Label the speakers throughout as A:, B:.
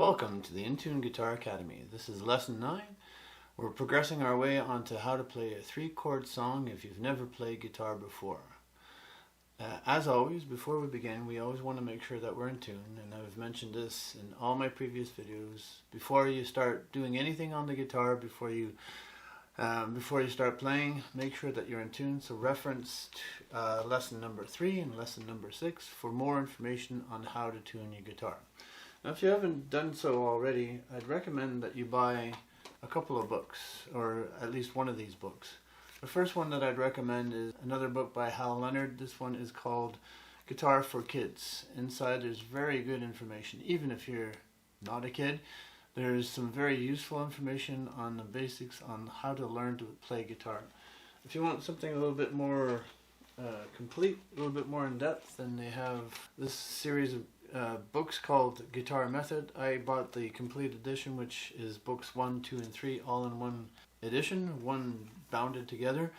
A: Welcome to the In-Tune Guitar Academy. This is lesson 9. We're progressing our way onto how to play a three-chord song if you've never played guitar before. As always, before we begin, we always want to make sure that we're in tune, and I've mentioned this in all my previous videos. Before you start doing anything on the guitar, before you start playing, make sure that you're in tune. So reference lesson number 3 and lesson number 6 for more information on how to tune your guitar. Now, if you haven't done so already, I'd recommend that you buy a couple of books, or at least one of these books. The first one that I'd recommend is another book by Hal Leonard. This one is called Guitar for Kids. Inside there's very good information. Even if you're not a kid, there's some very useful information on the basics on how to learn to play guitar. If you want something a little bit more complete, a little bit more in depth, then they have this series of books called Guitar Method. I bought the complete edition, which is books 1, 2, and 3 all in one edition, one bounded together.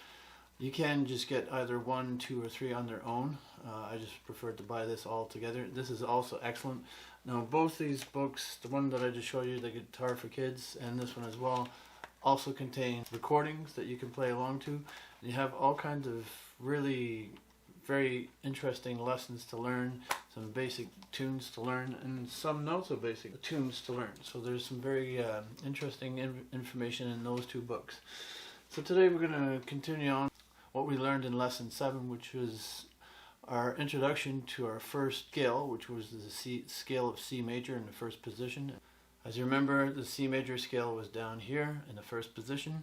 A: You can just get either 1, 2, or 3 on their own. I just preferred to buy this all together. This is also excellent. Now both these books, the one that I just showed you, the Guitar for Kids, and this one as well, also contain recordings that you can play along to. And you have all kinds of really very interesting lessons to learn, some basic tunes to learn, and some not so basic tunes to learn. So there's some very interesting information in those two books. So today we're going to continue on what we learned in lesson 7, which was our introduction to our first scale, which was the scale of C major in the first position. As you remember, the C major scale was down here in the first position.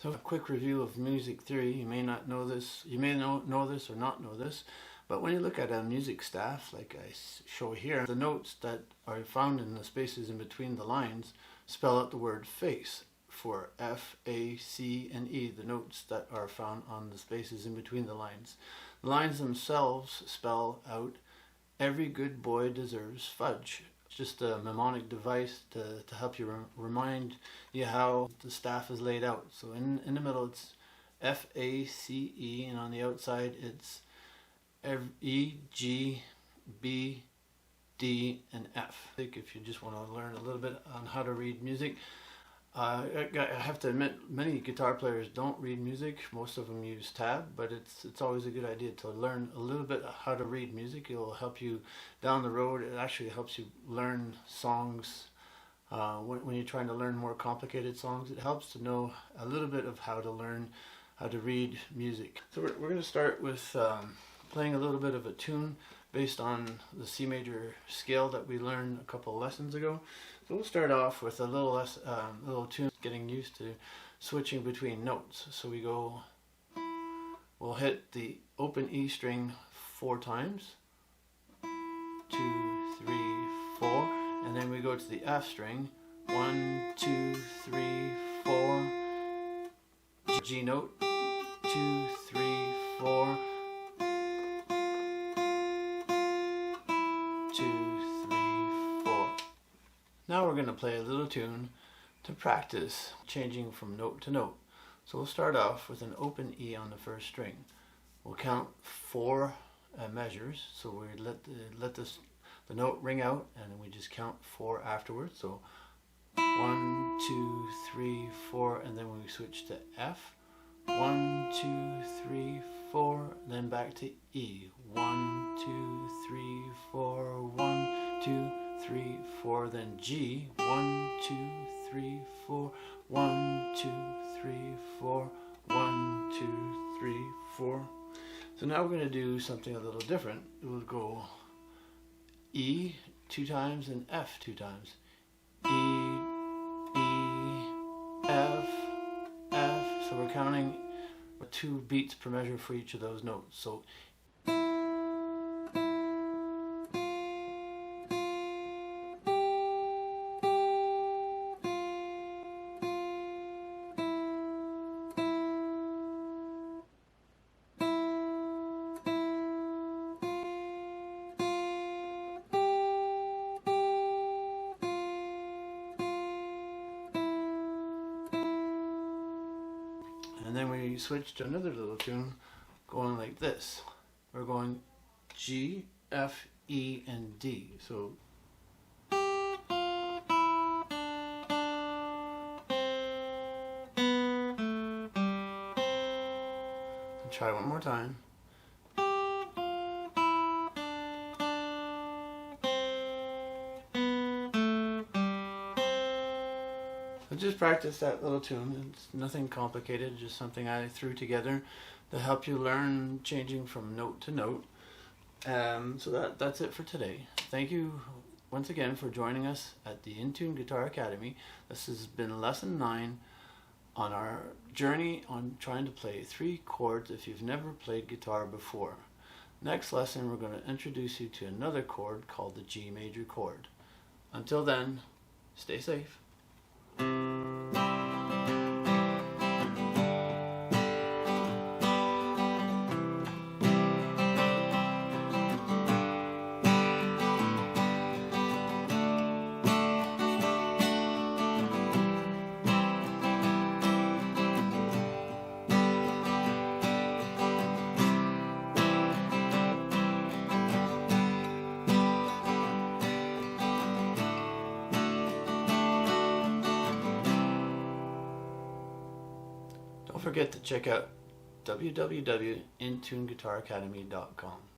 A: So a quick review of music theory. You may not know this, you may know this or not know this, but when you look at a music staff, like I show here, the notes that are found in the spaces in between the lines spell out the word face for F, A, C, and E, the notes that are found on the spaces in between the lines. The lines themselves spell out every good boy deserves fudge. It's just a mnemonic device to help you remind you how the staff is laid out. So in the middle it's F, A, C, E, and on the outside it's E, G, B, D, and F. If you just want to learn a little bit on how to read music, I have to admit, many guitar players don't read music. Most of them use tab, but it's always a good idea to learn a little bit how to read music. It will help you down the road. It actually helps you learn songs. When you're trying to learn more complicated songs, it helps to know a little bit of how to learn how to read music. So we're going to start with playing a little bit of a tune based on the C major scale that we learned a couple lessons ago. So we'll start off with a little tune, getting used to switching between notes. So we'll hit the open E string 4 times, 2, 3, 4, and then we go to the F string, 1, 2, 3, 4, G note, 2, 3, 4, 2, 3, 4. Now we're going to play a little tune to practice changing from note to note. So we'll start off with an open E on the first string. We'll count 4 measures, so we let the note ring out, and then we just count 4 afterwards. So 1, 2, 3, 4, and then we switch to F. 1, 2, 3, 4, then back to E. 1, 2, 3, 4, 1, 2, 3, 4, then G. 1, 2, 3, 4, 1, 2, 3, 4, 1, 2, 3, 4. So now we're going to do something a little different. We'll go E 2 times and F 2 times. E, E, F, F. So we're counting 2 beats per measure for each of those notes. So And then we switch to another little tune going like this. We're going G, F, E, and D. So try one more time. So just practice that little tune. It's nothing complicated, just something I threw together to help you learn changing from note to note. So that's it for today. Thank you once again for joining us at the In Tune Guitar Academy. This has been lesson 9 on our journey on trying to play 3 chords if you've never played guitar before. Next lesson we're going to introduce you to another chord called the G major chord. Until then, stay safe. Don't forget to check out www.intuneguitaracademy.com.